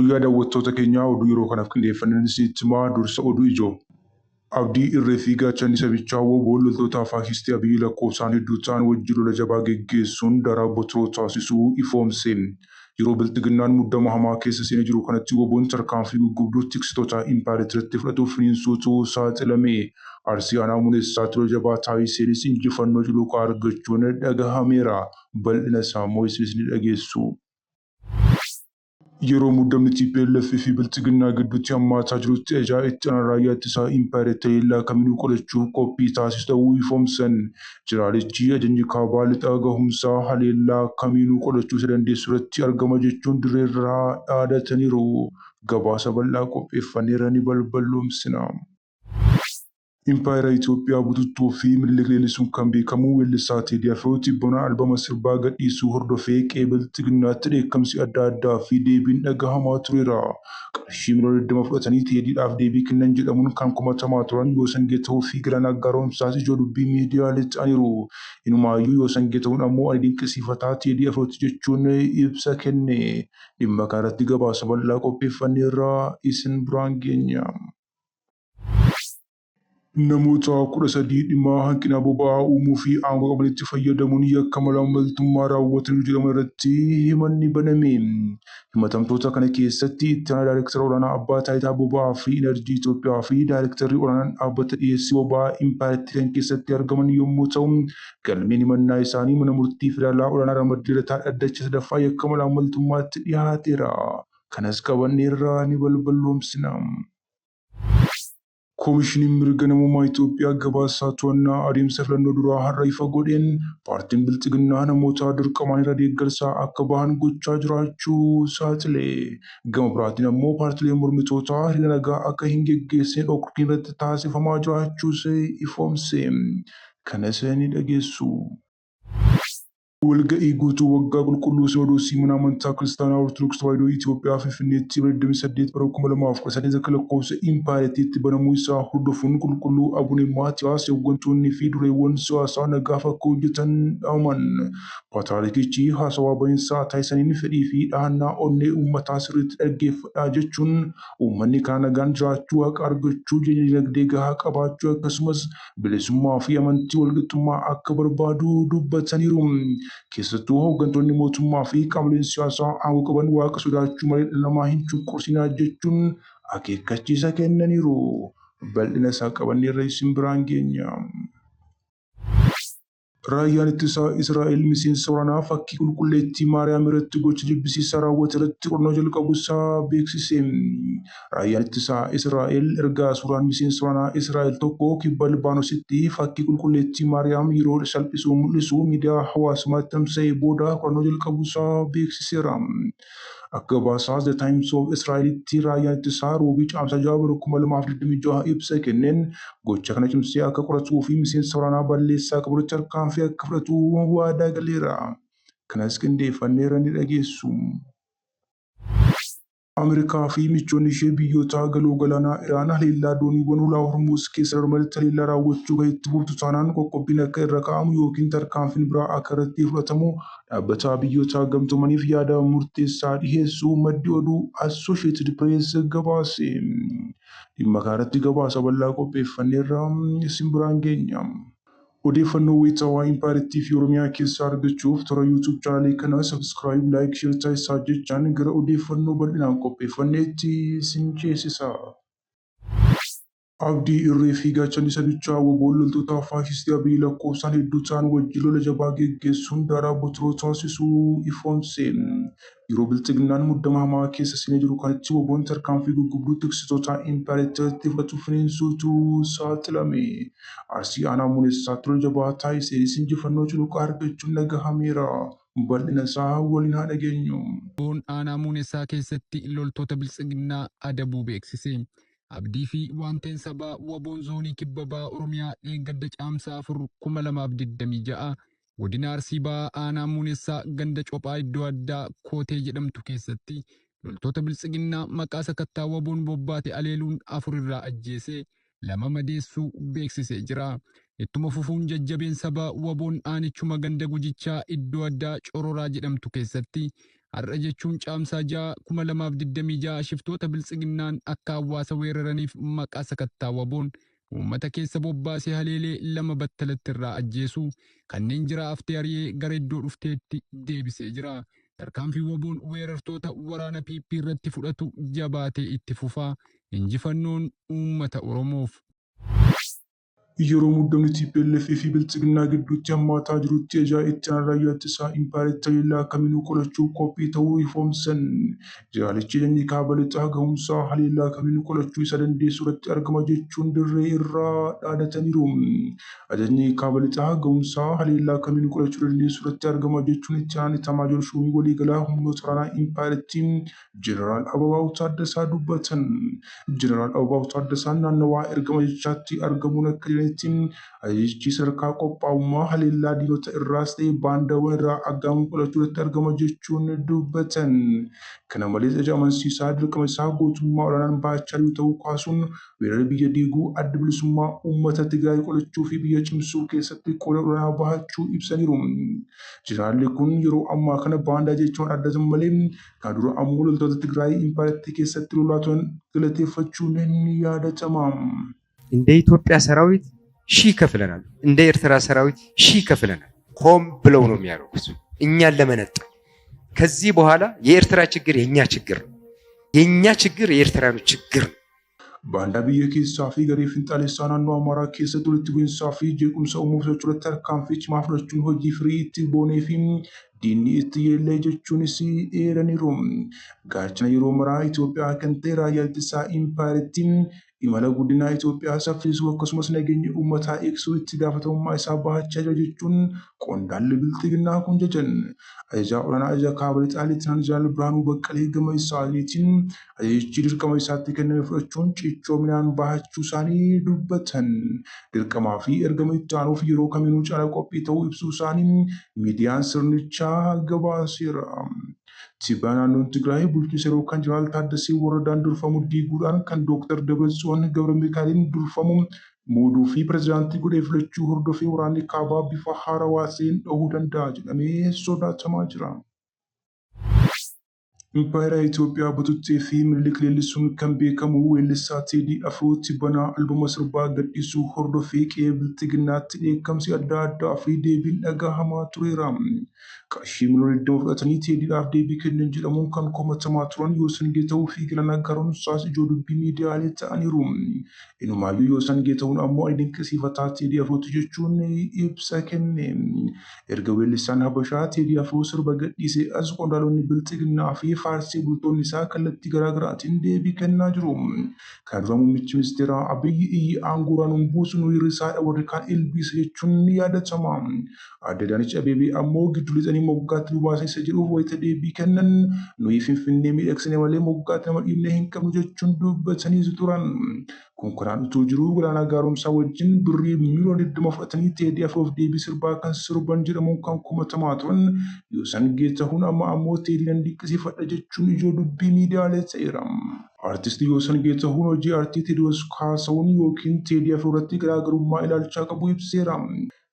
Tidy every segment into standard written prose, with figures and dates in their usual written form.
daawwattoota keenyaa oduu yeroo kanaaf qindeeffanneen isinitti himaa dursa oduu ijoo. Abdii irree fi gaachanni sabichaa WBO'n loltoota faashistii Abiyyi lakkoofsaan hedduu ta'an wajjin lola jabaa geggeessuun daraa botiroo taasisuu ifoomse. Yeroo bilxiginnaan muddama hamaa keessa seenee jiru kanatti WBO'n tarkaanfii guggubduu tiksitoota impaaretiratti fudhatuuf finiinsuutu saaxilame. Arsii aanaa Muneessaatti lola jabaa taasiseenis injifannoo culuqaa argachuun dhagahameera. Bal'ina isaa immoo isin dhageessu. Yeroo muddamni TPLF fi bilxiginnaa gidduutti hammaataa jirutti itti aanaa raayyaa ittisaa impaartii leellaa kamiinuu qolachuu qophii taasisu ta'uu ifoomsan. Jeneraalichi ajajni kaabaa lixa gahumsaa haleellaa kamiinuu qolachuu isa dandeessu irratti argama jechuun dirreerraa dhaadataniiru. Gabaasa bal'aa qopheeffanneera ni balballoomsina. Impaayera Itoophiyaa bututtuu fi Minilik leellisuun kan beekamu weellisaa Teedii Afroo tibbana albama sirbaa gadhiisuu hordofee qe'ee bilxiginnaatti dheekkamsi adda addaa fi deebiin dhagahamaa tureera. Qarshii miliyoona 20 fudhatanii Teediidhaaf deebii kennan jedhamuun kan komatamaa turan Yoosan Geetahuu fi Galaanaa Gaaromsaas ijoo dubbii miidiyaalee ta'aniiru. Inumaayyuu Yoosan Geetahuun ammoo ani dinqisiifataa Teedii Afrooti jechuun ibsa kenne. Dhimma kanarratti gabaasa bal'aa qopheeffanneerra isin biraan geenya. Namoota 13 dhimma hanqina boba'aa uumuu fi aangoo qabanitti fayyadamuun yakka malaammaltummaa raawwatanii jedhaman irratti himanni baname. Himatamtoota kana keessatti itti aanaa daayireektara olaanaa abbaa taayitaa boba'aa fi Inerjii Itoophiyaa fi daayireektarri olaanaan dhaabbata dhiyeessii boba'aa impaartii kan keessatti argaman yommuu ta'u, galmeen himannaa isaanii mana murtii federaalaa olaanaa Ramaddii Lataa Dhaddacha sadaffaa yakka malaammaltummaatti dhiyaateera. Kanas qabanneerra ni balballoomsina. Koomishiniin mirga namummaa Itoophiyaa gabaasaa to'annaa adeemsa filannoo duraa har'a ifa godheen paartiin bilxiginnaa namoota dirqamaan irra deeggarsaa akka bahan gochaa jiraachuu saaxile. Gama biraatiin ammoo paartileen mormitootaa hiriira nagaa akka hin geggeessine dhorkiin irratti taasifamaa jiraachuus ifoomse. Kanas ni dhageessu. Walga'ii guutuu waggaa qulqulluu Sinodoosii mana amantaa Kiristaanaa Ortodoksii Tawaahidoo Itoophiyaa Finfinneetti 28 bara 2018 akka lakkoofsa impaaretiitti banamuu isaa hordofuun qulqulluu Abune Maatiyaas hooggantoonni fi dureewwan siyaasaa nagaaf akka hojjetan dhaaman. Paatriyaarkichi haasawaa bahiinsaa taasisaniin fedhii fi dhahannaa onnee uummataa sirriitti dhaggeeffadhaa jechuun uummanni karaa nagaan jiraachuu haqa argachuu dinagdee gahaa qabaachuu akkasumas bilisummaa fi amantii walqixxummaa akka barbaadu dubbataniiru. Keessattuu hooggantoonni mootummaa fi qaamoleen siyaasaa aangoo qaban waaqa sodaachuu malee dhala namaa hin cunqursinaa jechuun akeekkachiisa kennaniiru. Bal'ina isaa qabanneerra isin biraan geenya. Raayyaan ittisaa Israa'el miseensa waraanaa fakkii qulqulleettii Maariyaam irratti gocha jibbisiisaa raawwate irratti qorannoo jalqabuu isaa beeksise. Raayyaan ittisaa Israa'el erga suuraan miseensa waraanaa Israa'el tokko kibba Libaanoositti fakkii qulqulleettii Maariyaam yeroo salphisuu mul'isu miidiyaa hawaasummaatti tamsa'ee booda qorannoo jalqabuu isaa beeksiseera. Akka gabaasaa The Times of Israa'elitti raayyaan ittisaa roobii caamsaa 6 bara 2026 ibsa kenneen gocha kana cimsee akka qoratuu fi miseensa waraanaa balleessaa qabu irratti tarkaanfii akka fudhatu waadaa galeera. Kanas qindeeffanneerra ni dhageessu. Ameerikaa fi michoonni ishee biyyoota galoo galaanaa Iraan haleellaa dooniiwwan ulaa Hormuuz keessa darbanitti haleellaa raawwachuu kan itti fuftu taanaan qoqqobbiin akka irra kaa'amu yookiin tarkaanfiin biraa akka irratti fudhatamu dhaabbata biyyoota gamtoomaniif yaada murteessaa dhiheessuu maddi oduu Associated Press gabaase. Dhimma kanarratti gabaasa bal'aa qopheeffanneerra isin biraan geenya. Odeeffannoo wayitaawaa impaartii fi Oromiyaa keessaa argachuuf toora YouTube chaanaalii kana subscribe, like, share taasisaa jechaan gara odeeffannoo bal'inaan qopheeffanneetti isin ceesisa. Abdii irree fi gaachanni sabichaa WBO'n loltoota faashistii Abiyyi lakkoofsaan hedduu ta'an wajjin lola jabaa geggeessuun daraa botiroo taasisuu ifoomse. Yeroo bilxiginnaan muddama hamaa keessa seenee jiru kanatti WBO'n tarkaanfii guggubduu tiksitoota impaaretiitti fudhatuuf finiinsuutu saaxilame. Arsii aanaa Muneessaatti lola jabaa taasiseenis injifannoo culuqaa argachuun dhagahameera. Bal'ina isaa waliin haa dhageenyu. WBO'n aanaa Muneessaa keessatti loltoota bilxiginnaa adabuu beeksise. Abdii fi waanteen sabaa WBO'n zoonii kibba ba'aa Oromiyaa dheengadda caamsaa 4 2026 godina Arsii ba'aa aanaa Muneessaa ganda Cophaa iddoo addaa Kootee jedhamtu keessatti loltoota bilxiginnaa maqaa sakattaa WBO'n bobbaate aleeluun 4 irraa ajjeesee 2 madeessuu beeksisee jira. Ittuma fufuun jajjabeen sabaa WBO'n aanichuma ganda Gujichaa iddoo addaa Cororaa jedhamtu keessatti har'a jechuun caamsaa 2026 shiftoota biltsiginnaan akka hawaasa weeraraniif maqaa sakattaa waboon uummata keessa bobbaasee haleelee 2 battalatti irraa ajjeesu kanneen jira haftee ari'ee gara iddoo dhufteetti deebisee jira. Tarkaanfii waboon weerartoota waraana PP irratti fudhatu jabaatee itti fufaa. Injifannoon uummata Oromoof. yeroo muddamni TPLF fi biltsiginnaa gidduutti hammaataa jirutti itti aanaa raayyaa ittisaa Impaayeret Taliillaa kamiinuu qolachuuf qophii ta'uu ifoomsan. Jeneraalichi Janyi Kaaba Lixaa gahumsaa haleellaa kamiinuu qolachuu isa dandeessu irratti argama jechuun dirree irraa dhaadataniiru. Ajajni Kaaba Lixaa gahumsaa haleellaa kamiinuu qolachuu dandeessu irratti argama jechuun itti aanaa Itaamaajoor Shuumii waliigalaa humnoota waraanaa Impaayerettii Jeneraal Ababaw Taaddasaa dubbatan. Jeneraal Ababaw Taaddasaan naannawaa ergama jechaatti argamuun akka ajajichi sadarkaa qophaa'ummaa haleellaa diinota irraas ta'e baandaawwan irraa aggaamuu qolachuu irratti argama jechuun dubbatan. Kana malees ajaja amansiisaa dirqama isaa gootummaa olaanaan baachaa jiru ta'uu kaasuun weerara biyya diiguu adda bilisummaa uummata Tigraay qolachuu fi biyya cimsuu keessatti qooda olaanaa bahachuu ibsaniiru. Jeneraalli kun yeroo ammaa kana baandaa jechuun addatan malee kan dura ammoo loltoota Tigraay Impaayerettii keessatti lolaa turan galateeffachuun ni yaadatama. እንደ ኢትዮጵያ ሰራዊት ሺህ ከፍለናል፣ እንደ ኤርትራ ሰራዊት ሺህ ከፍለናል። ሆም ብለው ነው የሚያደርጉት እኛን ለመነጠል። ከዚህ በኋላ የኤርትራ ችግር የኛ ችግር ነው፣ የኛ ችግር የኤርትራኖች ችግር ነው። ባንዳ ብየ keessaa fi garee finxaalessaa naannoo Amaaraa keessatti walitti bu'iinsaa fi jeequmsa uumuuf socho'uutti tarkaanfichi fudhachuun hojii firii itti boonee fi diinni itti yeellee jechuunis eeraniiru. Gaachana yeroo maraa Itoophiyaa kan ta'e raayyaa ittisaa Impaayerettiin imala guddinaa Itoophiyaa saffisuu akkasumas nageenya uummataa eegsisuu itti gaafatamummaa isaa bahachaa jira jechuun qondaalli biltsiginnaa kun jajan. Ajajaa olaanaa ajaja Kaaba Lixaa Leetinaant Jeneraal Birhaanuu Baqqalee gama isaaniitiin ajajichi dirqama isaatti kenname fudhachuun cichoominaan bahachuu isaanii dubbatan. Dirqamaa fi ergama itti aanuuf yeroo kamiinuu caalaa qophii ta'uu ibsuu isaanii miidiyaan sirnichaa gabaaseera. Tibbaa naannoon Tigraay bulchiinsa yeroo kan Jeneraal Taaddasee Warradaan durfamu diiguudhaan kan Dooktar Dabratsiyoon Gabramikaa'eliin durfamu muuduu fi pireezidaantii godhee filachuu hordofee waraanni kaabaa bifa haarawaa ta'een dhahuu danda'a jedhamee sodaatamaa jira. Impaayera Itoophiyaa bututtee fi Minilik leellisuun kan beekamu weellisaa Teedii Afroo Tibbanaa albama sirbaa gadhiisuu hordofee qe'ee biltsiginnaatti dheekkamsi adda addaa fi deebiin dhagahamaa tureera. Qarshii miliyoona 20 fudhatanii Teediidhaaf deebii kennan jedhamuun kan komatamaa turan Yoosan Geetahuu fi Galaanaa Gaaromsaas ijoo dubbii miidiyaalee ta'aniiru. Inumaayyuu Yoosan Geetahuun ammoo ani dinqisiifataa Teedii Afrooti jechuun ibsa kenne. Erga weellisaan Habashaa Teedii Afroo sirba gadhiisee as qondaalonni biltsiginnaa fi faarsii bultoonni isaa kallattii garaagaraatiin deebii kennaa jiru. Kan dura muummichi ministeeraa Abiyyi iyyi aangooraan buusuun hir'isaadha warri kaan ilbiisa jechuun ni yaadatama. Aadde Adaanech Abeebee ammoo giddu lixanii moggaatti nu baasa isa jedhuuf wayita deebii kennan nuyi Finfinnee miidhagsine malee moggaatti nama dhiibnee hin qabnu jechuun dubbatanii turan. Konkolaataan utuu jiruu Galaanaa Gaaromsaa wajjin birrii miliyoona 20 fudhatanii Teedii Afroof deebii sirbaa kan sirban jedhamuun kan komatamaa turan. Yoosan Geetahuun ammoo Teedii nan dinqisiifadha jechuun ijoo dubbii miidiyaalee ta'eera. Artistii Yoosan Geetahuun hojii aartii Teediyoos Kaasahuun yookiin Teedii Afroo irratti garaagarummaa ilaalchaa qabu ibseera.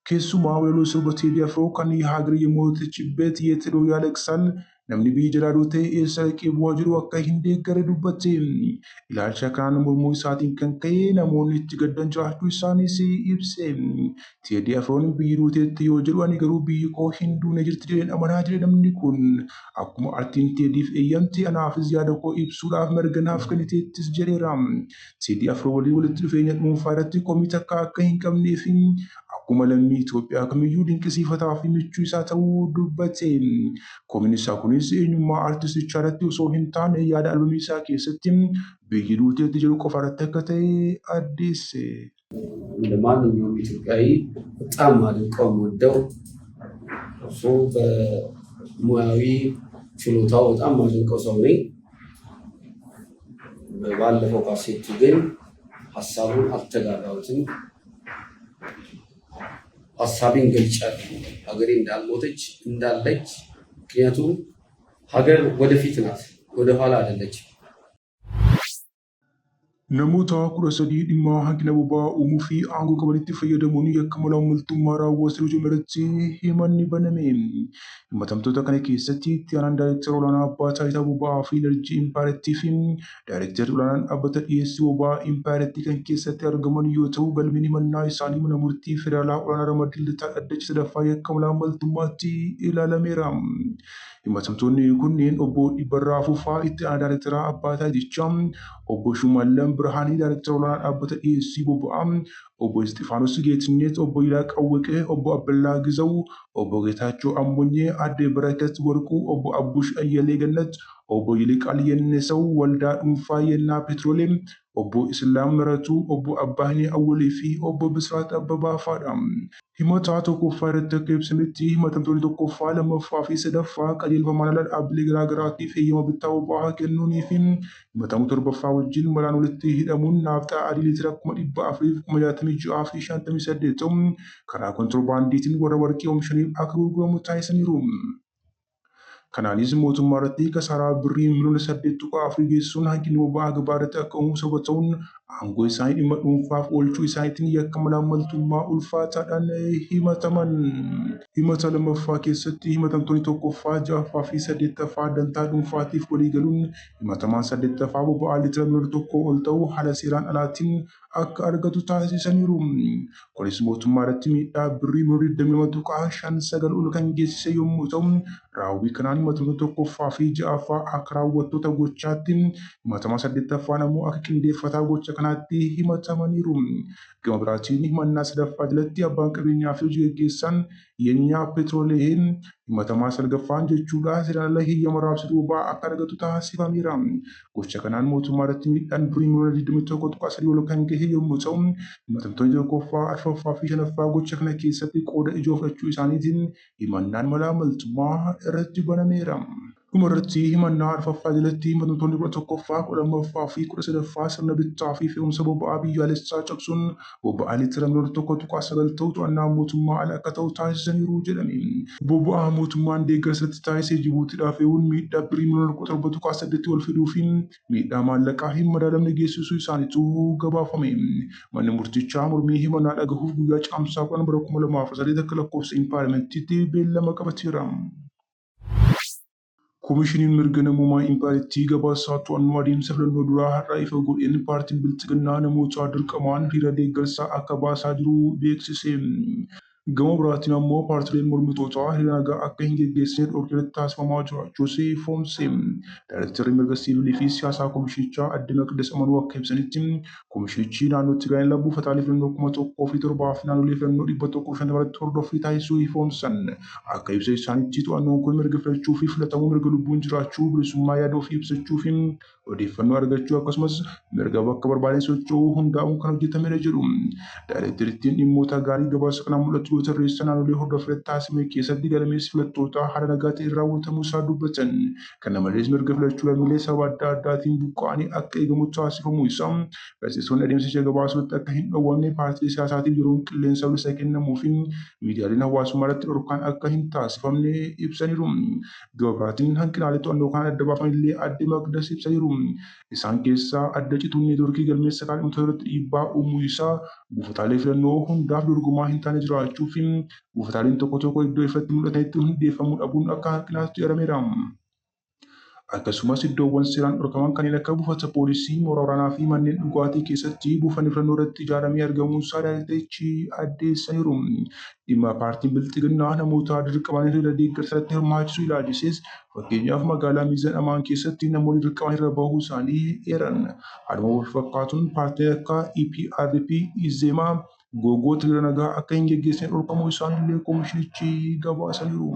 Keessumaa walaloo sirba Teedii Afroo kan ሀገር የሞተችበት የት ሄዶ ያለቅሳል namni biyya jalaa ta'e eessa dhaqee bu'aa jiru akka hin deeggare dubbate. Ilaalcha kanaan mormuu isaatiin kan ka'e namoonni itti gaddan jiraachuu isaaniis ibse. Teedii Afroon biyyi duuteetti yoo jedhu ani garuu biyyi koo hin duune jirti jedheen amanaa jedhe namni kun. Akkuma artiin Teediif eeyyamte anaafis yaada koo ibsuudhaaf mirga naaf kenniteettis jedheera. Teedii Afroo waliin walitti dhufeenya dhuunfaa irratti komii takka akka hin qabnee fi akkuma lammii Itoophiyaa kamiyyuu dinqisiifataa fi michuu isaa ta'uu dubbate. Komiin isaa kunis eenyummaa artistichaa irratti osoo hin taane yaada albamii isaa keessatti biyyi duuteetti jedhu qofa irratti akka ta'e addeesse. ለማንኛውም ኢትዮጵያዊ በጣም አድንቀው ወደው እሱ በሙያዊ ችሎታው በጣም አድንቀው ሰው ነኝ። ባለፈው ካሴቱ ግን ሀሳቡን አልተጋራሁትም። ሀሳቤን ገልጫለሁ። ሀገሬ እንዳልሞተች እንዳለች፣ ምክንያቱም ሀገር ወደፊት ናት፣ ወደ ኋላ አይደለችም። namoota 13 dhimma hanqina boba'aa uumuu fi aangoo qabanitti fayyadamuun yakka malaammaltummaa raawwatan hojii irratti himanni baname. Himatamtoota kana keessatti itti aanaan daayireektara olaanaa abbaa taayitaa boba'aa fi enerjii impaayirtii fi daayireektarri olaanaan dhaabbata dhiyeessii boba'aa impaayirtii kan keessatti argaman yoo ta'u galmeen himannaa isaanii mana murtii federaalaa olaanaa Ramaddii Litaa Dhaddacha sadaffaa yakka malaammaltummaatti ilaalameera. Himatamtoonni kunneen obbo Dhibbarraa Fufaa itti aanaa daayireektara abbaa taayitichaa, obbo Shumallam Birhaanii daayireektara olaanaa dhaabbata dhiyeessii boba'aa, obbo Isxifaanos Geetnet, obbo Yilaa Qawwaqee, obbo Abballaa Gizaw, obbo Geetaachoo Ammonyee, Aadde Barakat Warquu, obbo Abbush Ayyalee Gannat, obbo Yiliqaal Yennesaw, Waldaa Dhuunfaa Yennaa Petrooleem, obbo Islaam Maratuu, obbo Abbaahanii Awwalee fi obbo Bisraat Abbabaa fa'aadha. Himata tokkoffaa irratti akka ibsametti himatamtoonni tokkoffaa, lammaffaa fi sadaffaa qajeelfamaan ala dhaabbilee garaagaraatiif eeyyama bittaa boba'aa kennuunii fi himatamuu torbaffaa wajjin malaan walitti hidhamuun naafxaa adii liitira 466 fi 58 karaa kontirbaandiitiin warra warqii oomishaniif akka gurguramu taasisaniiru. Kanaanis mootummaa irratti kasaaraa birrii miliyoona 8.4 geessisuun hanqinni boba'aa gabaa irratti akka uumu sababa ta'uun aangoo isaanii dhimma dhuunfaaf oolchuu isaaniitiin yakka malaammaltummaa ulfaataadhaan himataman. Himata lammaffaa keessatti himatamtoonni tokkoffaa, ja'affaa fi 8ffaa dantaa dhuunfaatiif waliigaluun himatamaan 8ffaa boba'aa liitira miliyoona 1 ol ta'u haala seeraan alaatiin akka argatu taasisaniiru. Kunis mootummaa irratti miidhaa birrii miliyoona 22.59 ol kan geessise yommuu ta'u raawwii kanaan himatamtoonni tokkoffaa fi ja'affaa akka raawwattoota gochaatti, himatamaa 8ffaan ammoo akka qindeeffataa gocha kanaatti himatamaniiru. Gama biraatiin himannaa sadaffaa jalatti abbaan qabeenyaa fi hojii gaggeessaan Yeenyaa Petrooleem himatamaa 9ffaan jechuudha seeraan ala heeyyama raabsuu boba'aa akka argatu taasifameera. Gocha kanaan mootummaa irratti miidhaan birrii miliyoona 21.3 ol kan gahe yommuu ta'u himatamtoonni tokkoffaa, arfaffaa fi shanaffaa gocha kana keessatti qooda ijoo fudhachuu isaaniitiin himannaan malaamaltummaa irratti banameera. Dhuma irratti himannaa arfaffaa jalatti himatamtoonni 11ffaa, 12ffaa fi 13ffaa sirna bittaa fi fe'umsa boba'aa biyyaalessaa cabsuun boba'aa liitira miliyoona 1.9 ta'u to'annaa mootummaa ala akka ta'u taasisaniiru jedhame. Boba'aa mootummaan deeggarsa irratti taasisee Jibuutiidhaaf fe'uun miidhaa birrii miliyoona 7.8 ol fiduu fi miidhaa maallaqaa hin madaalamne geessisuu isaaniitu gabaafame. Manni murtichaa mormii himannaa dhagahuuf guyyaa caamsaa 10 bara 2008 akka lakkoofsa impaartimantiitti beellama qabateera. Koomishiniin mirga namummaa impaartii gabaasaa to'annoo adeemsa filannoo duraa har'a ifa godheen paartiin bilchiginaa namoota dirqamaan hiriira deeggarsaa akka baasaa jiru beeksise. Gama biraatiin ammoo paartileen mormitootaa hiriira nagaa akka hin geggeessine dhorkii taasifamaa jiraachuus ifoomse. Daayireektarri mirga siivilii fi siyaasaa koomishinichaa Aadde Maqdas Amanuu akka ibsanitti koomishinichi naannoo Tigraay lafa buufataalee filannoo 1,700 fi naannolee filannoo 150 irratti hordoffii taasisuu ifoomsan. Akka ibsa isaaniitti to'annoon kun mirga filachuu fi filatamuu, mirga lubbuun jiraachuu, bilisummaa yaada ofii ibsachuu fi odeeffannoo argachuu akkasumas mirga bakka barbaadan socho'uu hundaa'uun kan hojjetamedha jedhu. Daayireektarittiin dhimmoota gaarii gabaasa kana mul'atu yoo tarreessan naannolee hordofii taasifame keessatti galmeessi filattootaa haala nagaa ta'een raawwatamuu isaa dubbatan. Kana malees mirga filachuu lammiilee sababa adda addaatiin buqqa'anii akka eegamu taasifamuu isaa gaazexeessonni adeemsicha gabaasuutti akka hin dhowwamne paartilee siyaasaatiif yeroon qilleensa bilisa kennamuu fi miidiyaaleen hawaasummaa irratti dhorkaan akka hin taasifamne ibsaniiru. Gama biraatiin hanqinaalee to'annoo kana adda baafan illee Aadde Maqdas ibsaniiru. Isaan keessaa adda cituun neetwoorkii galmeessa kaadhimamtoota irratti dhiibbaa uumuu isaa, buufataalee filannoo hundaaf dorgomaa hin taane jiraachuu fi buufataaleen tokko tokko iddoo ifatti mul'atanitti hundeeffamuu dhabuun akka hanqinaatti jedhameera. Akkasumas iddoowwan seeraan dhorkaman kanneen akka buufata poolisii, mooraa waraanaa fi manneen dhugaatii keessatti buufanni filannoo irratti ijaaramee argamuu isaa daayireekterichi addeessaniiru. Dhimma paartiin bilchiginaa namoota dirqamaan hiriira deeggarsa irratti hirmaachisuu ilaalchises fakkeenyaaf magaalaa Miizan Amaan keessatti namoonni dirqamaan hiriira bahuu isaanii eeran. Haaluma wal fakkaatuun paartileen akka EPRP, Izemaa, gogoota hiriira nagaa akka hin geggeessine dhorkamuu isaaniillee koomishinichi gabaasaniiru.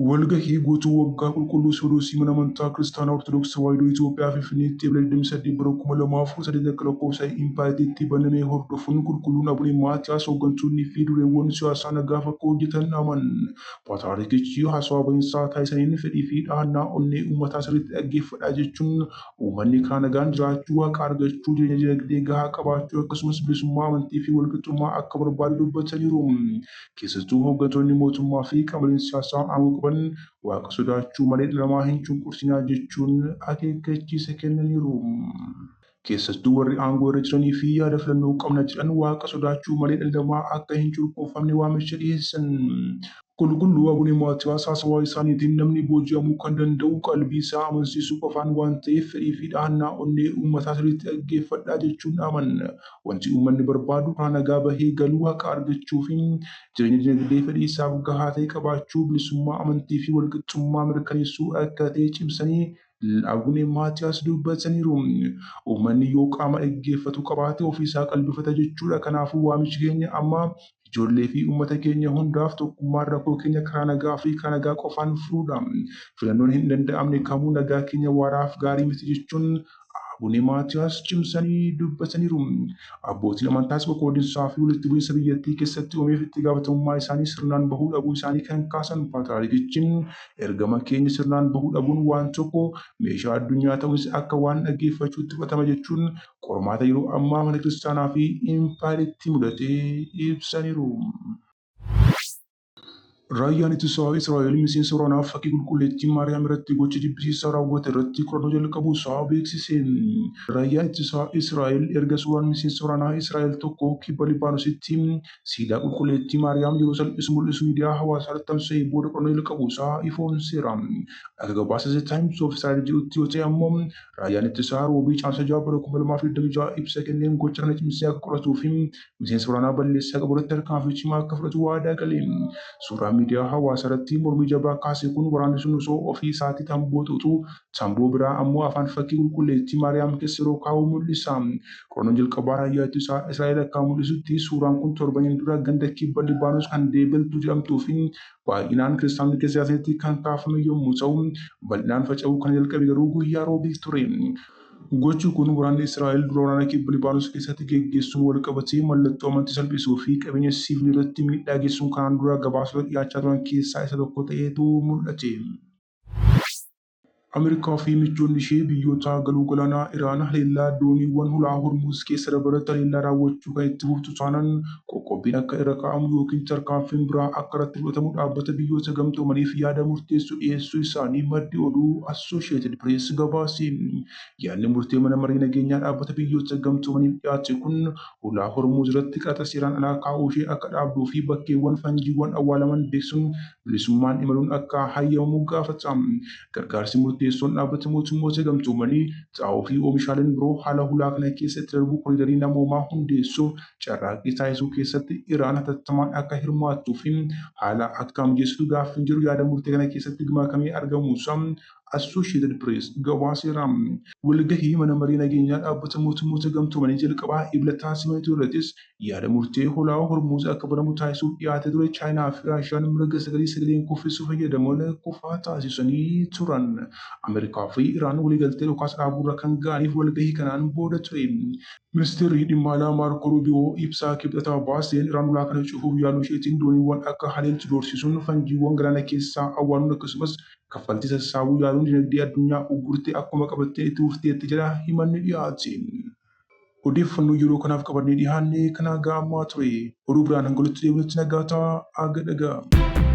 Walgahii guutuu waggaa qulqulluu Siinodoosii mana amantaa Kiristaanaa Ortodoksii Tawaahidoo Itoophiyaa Finfinneetti Eebila 28 bara 2008 akka lakkoofsa impaayirtiitti banamee hordofuun qulqulluun Abune Maatiyaas hooggantoonnii fi dureewwan siyaasaa nagaaf akka hojjetan dhaaman. Paatriyaarkichi haasawaa bahiinsaa taasisaniin fedhii fi dhahannaa onnee uummataa sirriitti dhaggeeffadhaa jechuun uummanni karaa nagaan jiraachuu, waaqa argachuu, jireenya dinagdee gahaa qabaachuu akkasumas bilisummaa amantii fi walqixxummaa akka barbaadu dubbataniiru. Keessattuu hooggantoonni mootummaa fi qaamoleen siyaasaa aangoo qaban qaban waaqa sodaachuu malee dhala namaa hin cunqursinaa jechuun akeekkachiisa kennaniiru. Keessattuu warri aangoo irra jiranii fi yaada filannoo qabna jedhan waaqa sodaachuu malee dhalli namaa akka hin cunqurfamne waamicha dhiyeessan. Qulqulluu Abuune Maatiyaas haasawaa isaaniitiin namni booji'amuu kan danda'u qalbii isaa amansiisuu qofaan waan ta'eef fedhii fi dhahannaa onnee uummataa sirriitti dhaggeeffadhaa jechuun dhaaman. Wanti uummanni barbaadu karaa nagaa bahee galuu haqa argachuu fi jireenya dinagdee fedhii isaaf gahaa ta'e qabaachuu bilisummaa amantii fi walqixxummaa mirkaneessuu akka ta'e cimsanii Abuune Maatiyaas dubbataniiru. Uummanni yoo qaama dhaggeeffatu qabaate ofiisaa qalbifata jechuudha. Kanaafuu waamichi keenya amma ijoollee fi uummata keenya hundaaf tokkummaan rakkoo keenya karaa nagaa fi karaa nagaa qofaan furuudha. Filannoon hin danda'amne kamuu nagaa keenya waaraaf gaarii miti jechuun Abuune Maatiyaas cimsanii dubbataniiru. Abbootiin amantaas qoqqoodinsaa fi walitti bu'iinsa biyyattii keessatti uumeef itti gaafatamummaa isaanii sirnaan bahuu dhabuu isaanii kan kaasan Paatriyaarkichi ergama keenya sirnaan bahuu dhabuun waan tokko meeshaa addunyaa ta'us akka waan dhaggeeffachuutti fudhatama jechuun qormaata yeroo ammaa mana kiristaanaa fi impaayiritti mudate ibsaniiru. Raayyaan ittisa Israa'el miseensa waraanaa fakkii qulqulleettii Maariyaam irratti gocha jibbisiisaa raawwate irratti qorannoo jalqabuu isaa beeksise. Raayyaan ittisa Israa'el erga suuraan miseensa waraanaa Israa'el tokko kibba Libaanoositti siidaa qulqulleettii Maariyaam yeroo salphisu mul'isu miidiyaa hawaasaa irratti tamsa'ee booda qorannoo jalqabuu isaa ifoomseera. Akka gabaasa The Times of Israel jedhutti yoo ta'e ammoo raayyaan ittisaa roobii caamsa 6 bara 2026 ibsa kenneen gocha kana cimsee akka qoratuu fi miseensa waraanaa balleessaa qabu irratti tarkaanfii cimaa akka fudhatu waadaa gale. Suuraa miidiyaa hawaasaa irratti mormii jabaa kaase kun waraanni sun osoo ofii isaatii tamboo xuuxuu tamboo biraa ammoo afaan fakkii qulqulleettii Maariyaam keessa yeroo kaa'u mul'isa. Qorannoon jalqabaa raayyaa ittisaa Israa'el akka mul'isutti suuraan kun torbaniin dura ganda kibba Libaanos kan Deebeltuu jedhamtuu fi baay'inaan kiristaanota keessatti kan kaafame yommuu ta'u bal'inaan faca'uu kan jalqabe garuu guyyaa roobii ture. Gochi kun waraanni Israa'el dura waraana kibba Libaanos keessatti geggeessuun wal qabatee mallattoo amantii salphisuu fi qabeenya siviilii irratti miidhaa geessuun kanaan dura gabaasota dhiyaachaa turan keessaa isa tokko ta'eetu mul'ate. Ameerikaa fi michoonni ishee biyyoota galuu galaanaa Iraan haleellaa dooniiwwan hulaa Hormuuz keessa dabalata haleellaa raawwachuu kan itti fuftu taanaan qoqqobbiin akka irra kaa'amu yookiin tarkaanfiin biraa akka irratti fudhatamu dhaabbata biyyoota gamtoomaniif yaada murteessu dhiyeessuu isaanii maddi oduu Associated Press gabaase. Yaadni murtee mana marii nageenyaa dhaabbata biyyoota gamtoomaniif dhiyaate kun hulaa Hormuuz irratti qaraxa seeraan alaa kaa'uu ishee akka dhaabduu fi bakkeewwan fanjiiwwan awwaalaman beeksuun bilisummaan imaluun akka hayyamamu gaafata. Gargaarsi murteessoon dhaabbata mootummoota gamtoomanii xaa'oo fi oomishaaleen biroo haala hulaa kana keessatti darbu koriidarii namoomaa hundeessuuf carraaqqii taasisuu keessatti Iraan hatattamaan akka hirmaattuu fi haala akka mijeessitu gaaffiin jiru yaada murtee kana keessatti makamee argamuusaa Associated Press gabaaseera. Walgahii mana marii nageenyaa dhaabbata mootummoota gamtoomanii jalqabaa ibla taasifamee irrattis yaada murtee hulaa Hormuuz akka banamu taasisuuf dhiyaate ture Chaayinaa fi Raashiyaan mirga sagaleen kuffisuu fayyadamuun kufaa taasisanii turan. Ameerikaa fi Iraan waliigaltee dhukaasa dhaabuurra kan ga'aniif walgahii kanaan booda ture. Ministeerri dhimma alaa Maarko Ruubiyoo ibsaa kibxataa baaseen Iraan hulaa kana cufuuf yaaluu isheetiin dooniiwwan akka haleeltu doorsisuun fanjiiwwan galaana keessaa awwaaluun akkasumas kaffaltii sassaabuu yaaluun dinagdee addunyaa uggurtee akkuma qabattee itti fufteetti jedha himanni dhiyaate. Odeeffannoo yeroo kanaaf qabannee dhiyaanne kana ga'amaa ture. Oduu biraan hanga walitti deebinutti nagaa ta'a.